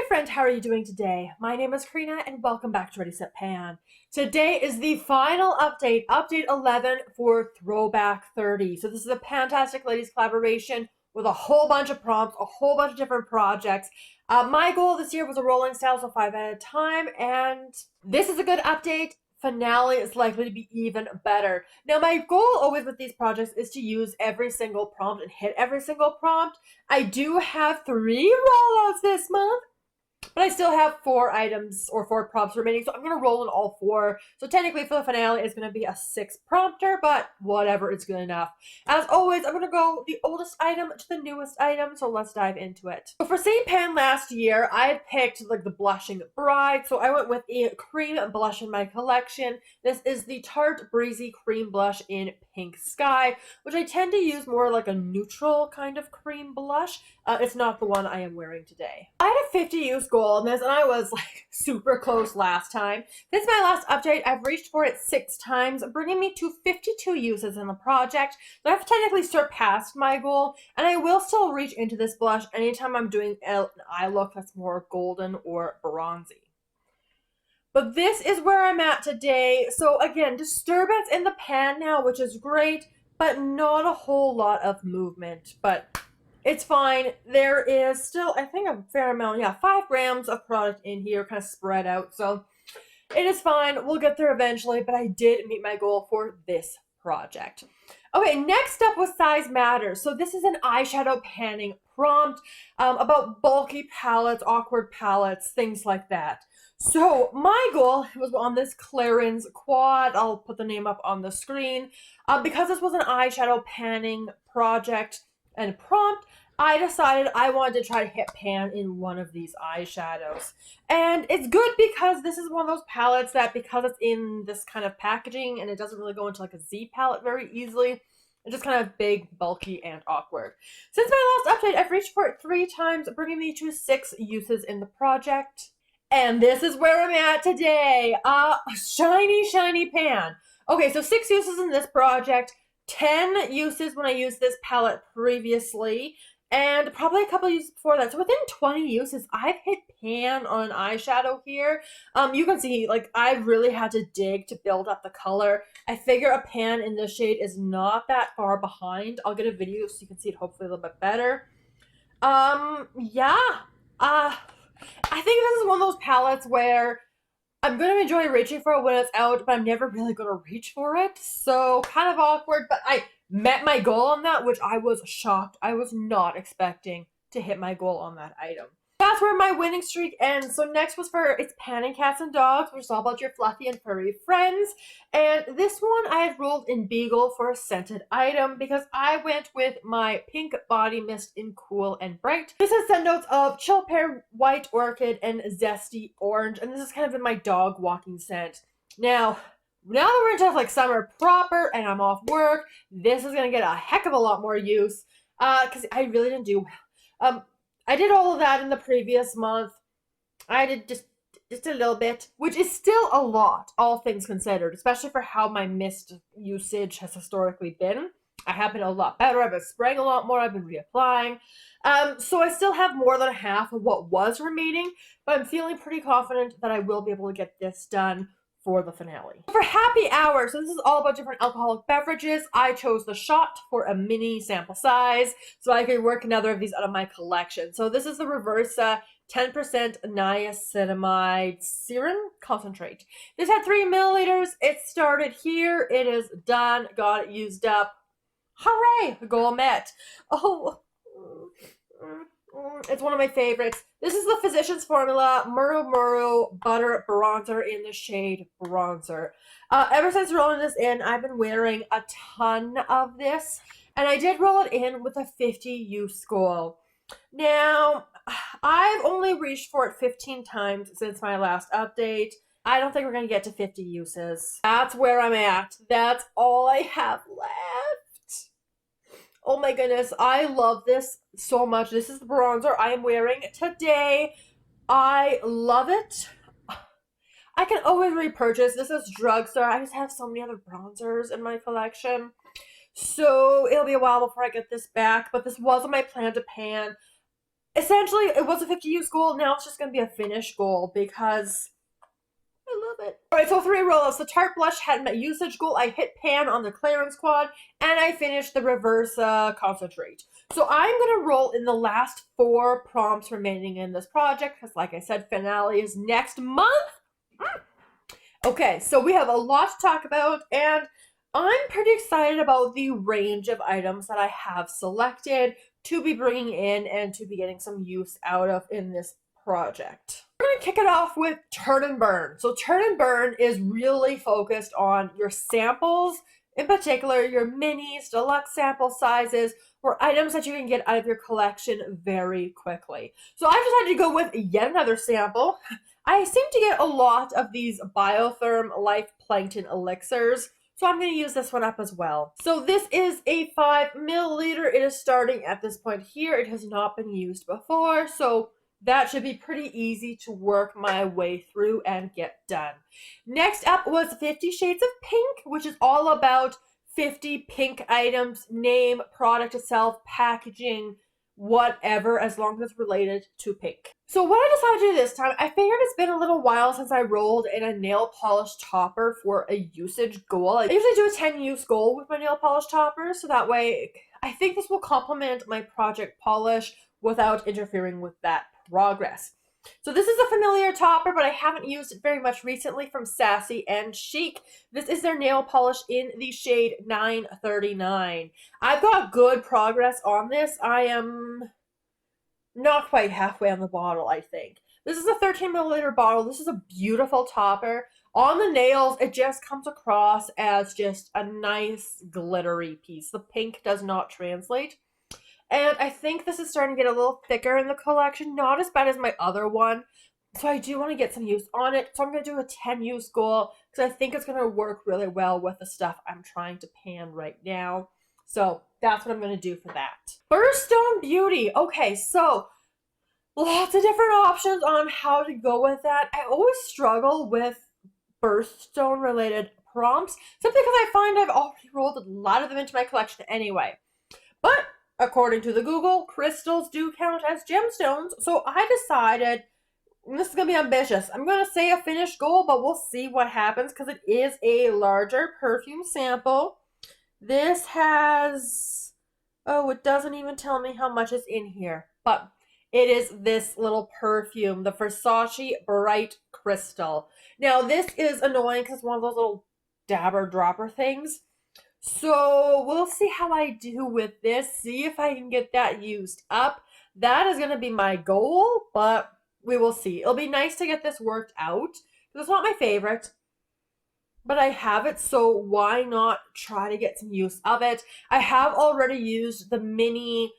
friend, how are you doing today? My name is Karina and welcome back to Ready Set Pan. Today is the final update, update 11 for Throwback 30. So this is a PANtastic Ladies collaboration with a whole bunch of prompts, a whole bunch of different projects. My goal this year was a rolling style, so 5 at a time, and this is a good update. Finale is likely to be even better. Now, my goal always with these projects is to use every single prompt and hit every single prompt. I do have 3 rollouts this month, but I still have 4 items or 4 prompts remaining, so I'm going to roll in all 4. So technically for the finale, it's going to be a 6 prompter, but whatever, it's good enough. As always, I'm going to go the oldest item to the newest item, so let's dive into it. So for St. Pan last year, I had picked like the Blushing Bride, so I went with a cream blush in my collection. This is the Tarte Breezy Cream Blush in Pink Sky, which I tend to use more like a neutral kind of cream blush. It's not the one I am wearing today. I had a 50 use goal on this, and I was like super close last time. This is my last update. I've reached for it 6 times, bringing me to 52 uses in the project. So I've technically surpassed my goal, and I will still reach into this blush anytime I'm doing an eye look that's more golden or bronzy. But this is where I'm at today. So again, disturbance in the pan now, which is great, but not a whole lot of movement. But it's fine. There is still, I think, a fair amount, 5 grams of product in here, kind of spread out. So it is fine. We'll get there eventually, but I did meet my goal for this project. Okay, next up was Size Matters. So this is an eyeshadow panning prompt about bulky palettes, awkward palettes, things like that. So my goal was on this Clarins quad. I'll put the name up on the screen. Because this was an eyeshadow panning project and prompt, I decided I wanted to try to hit pan in one of these eyeshadows. And it's good because this is one of those palettes that, because it's in this kind of packaging and it doesn't really go into like a Z palette very easily, it's just kind of big, bulky, and awkward. Since my last update, I've reached for it 3 times, bringing me to 6 uses in the project. And this is where I'm at today. Shiny, shiny pan. Okay, so 6 uses in this project, 10 uses when I used this palette previously, and probably a couple uses before that. So within 20 uses, I've hit pan on an eyeshadow here. You can see, like, I really had to dig to build up the color. I figure a pan in this shade is not that far behind. I'll get a video so you can see it hopefully a little bit better. I think this is one of those palettes where I'm going to enjoy reaching for it when it's out, but I'm never really going to reach for it. So kind of awkward, but I met my goal on that, which I was shocked. I was not expecting to hit my goal on that item. That's where my winning streak ends. So next was for It's Panning Cats and Dogs, which is all about your fluffy and furry friends. And this one I had rolled in Beagle for a scented item because I went with my pink body mist in Cool and Bright. This has scent notes of Chill Pear, White Orchid, and Zesty Orange. And this is kind of in my dog walking scent. Now that we're into like summer proper and I'm off work, this is going to get a heck of a lot more use because I really didn't do well. I did all of that in the previous month. I did just a little bit, which is still a lot, all things considered, especially for how my mist usage has historically been. I have been a lot better. I've been spraying a lot more. I've been reapplying. So I still have more than half of what was remaining, but I'm feeling pretty confident that I will be able to get this done for the finale. For happy hour, so this is all about different alcoholic beverages. I chose the shot for a mini sample size so I could work another of these out of my collection. So this is the Reversa 10% Niacinamide Serum Concentrate. This had 3 milliliters. It started here. It is done. Got it used up. Hooray! Goal met. Oh, it's one of my favorites. This is the Physicians Formula Murumuru Butter Bronzer in the shade Bronzer. Ever since rolling this in, I've been wearing a ton of this, and I did roll it in with a 50 use goal. Now, I've only reached for it 15 times since my last update. I don't think we're going to get to 50 uses. That's where I'm at. That's all I have left. Oh my goodness, I love this so much. This is the bronzer I am wearing today. I love it. I can always repurchase. This is drugstore. I just have so many other bronzers in my collection. So it'll be a while before I get this back, but this wasn't my plan to pan. essentially, it was a 50 use goal. Now it's just going to be a finish goal because I love it. Alright, so 3 rollouts. The Tarte blush had my usage goal. I hit pan on the Clarins quad, and I finished the Reversa concentrate. So I'm going to roll in the last 4 prompts remaining in this project, because like I said, finale is next month. Okay, so we have a lot to talk about, and I'm pretty excited about the range of items that I have selected to be bringing in and to be getting some use out of in this project. We're going to kick it off with Turn and Burn. So Turn and Burn is really focused on your samples, in particular your minis, deluxe sample sizes, or items that you can get out of your collection very quickly. So I decided to go with yet another sample. I seem to get a lot of these Biotherm Life Plankton Elixirs, so I'm going to use this one up as well. So this is a 5 milliliter. It is starting at this point here. It has not been used before, so that should be pretty easy to work my way through and get done. Next up was 50 Shades of Pink, which is all about 50 pink items, name, product itself, packaging, whatever, as long as it's related to pink. So what I decided to do this time, I figured it's been a little while since I rolled in a nail polish topper for a usage goal. I usually do a 10 use goal with my nail polish topper, so that way I think this will complement my project polish without interfering with that progress. So this is a familiar topper, but I haven't used it very much recently, from Sassy and Chic. This is their nail polish in the shade 939. I've got good progress on this. I am not quite halfway on the bottle, I think. This is a 13 milliliter bottle. This is a beautiful topper. On the nails, it just comes across as just a nice glittery piece. The pink does not translate. And I think this is starting to get a little thicker in the collection. Not as bad as my other one. So I do want to get some use on it. So I'm going to do a 10 use goal, because I think it's going to work really well with the stuff I'm trying to pan right now. So that's what I'm going to do for that. Birthstone Beauty. Okay, so lots of different options on how to go with that. I always struggle with birthstone related prompts, simply because I find I've already rolled a lot of them into my collection anyway. But according to the Google, crystals do count as gemstones, so I decided this is going to be ambitious. I'm going to say a finished goal, but we'll see what happens, because it is a larger perfume sample. This has, oh, it doesn't even tell me how much is in here, but it is this little perfume, the Versace Bright Crystal. Now, this is annoying because it's one of those little dabber dropper things. So we'll see how I do with this, see if I can get that used up. That is going to be my goal, but we will see. It'll be nice to get this worked out, because it's not my favorite, but I have it, so why not try to get some use of it? I have already used the mini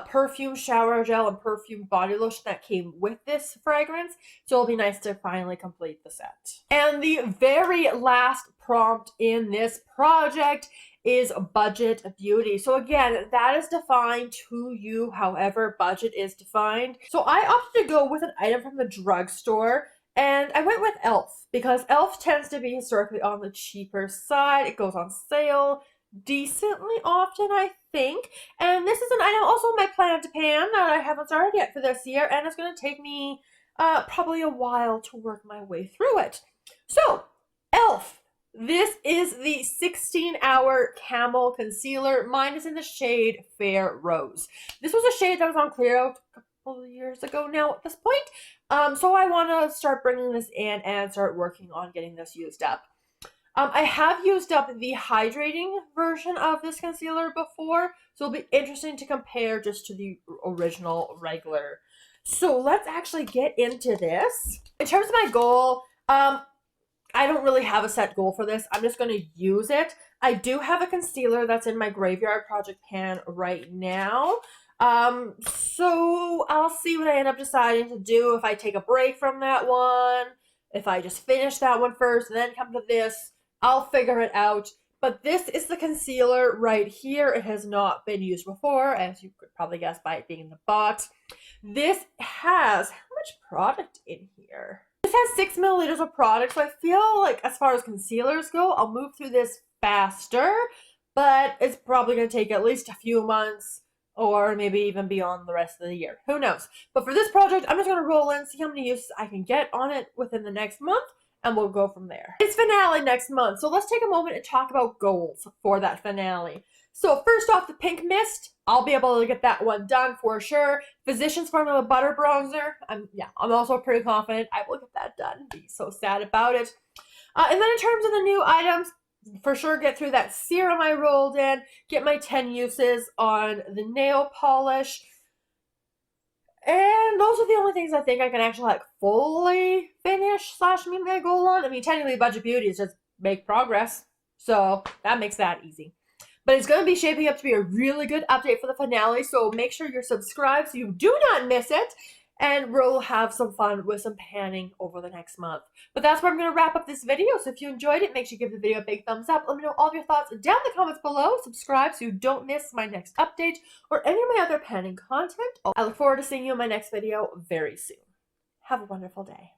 perfume shower gel and perfume body lotion that came with this fragrance, so it'll be nice to finally complete the set. And the very last prompt in this project is Budget Beauty. So again, that is defined to you however budget is defined. So I opted to go with an item from the drugstore, and I went with e.l.f. because e.l.f. tends to be historically on the cheaper side. It goes on sale decently often, I think. And this is an item also in my plan to pan that I haven't started yet for this year, and it's going to take me probably a while to work my way through it. So, e.l.f. This is the 16-hour Camel Concealer. Mine is in the shade Fair Rose. This was a shade that was on clear out a couple of years ago now at this point. So I want to start bringing this in and start working on getting this used up. I have used up the hydrating version of this concealer before, so it'll be interesting to compare just to the original regular. So let's actually get into this. In terms of my goal, I don't really have a set goal for this. I'm just going to use it. I do have a concealer that's in my Graveyard Project pan right now. So I'll see what I end up deciding to do. If I take a break from that one, if I just finish that one first and then come to this, I'll figure it out. But this is the concealer right here. It has not been used before, as you could probably guess by it being in the box. This has, how much product in here? This has 6 milliliters of product, so I feel like as far as concealers go, I'll move through this faster, but it's probably going to take at least a few months or maybe even beyond the rest of the year. Who knows? But for this project, I'm just going to roll in, see how many uses I can get on it within the next month, and we'll go from there. It's finale next month, so let's take a moment and talk about goals for that finale. So first off, the pink mist, I'll be able to get that one done for sure. Physicians Formula Butter Bronzer, I'm also pretty confident I will get that done. Be so sad about it. And then in terms of the new items, for sure get through that serum I rolled in, get my 10 uses on the nail polish. And those are the only things I think I can actually like fully finish / meet my goal on. I mean, technically Budget Beauty is just make progress. So that makes that easy. But it's going to be shaping up to be a really good update for the finale. So make sure you're subscribed so you do not miss it. And we'll have some fun with some panning over the next month. But that's where I'm going to wrap up this video. So if you enjoyed it, make sure you give the video a big thumbs up. Let me know all of your thoughts down in the comments below. Subscribe so you don't miss my next update or any of my other panning content. I look forward to seeing you in my next video very soon. Have a wonderful day.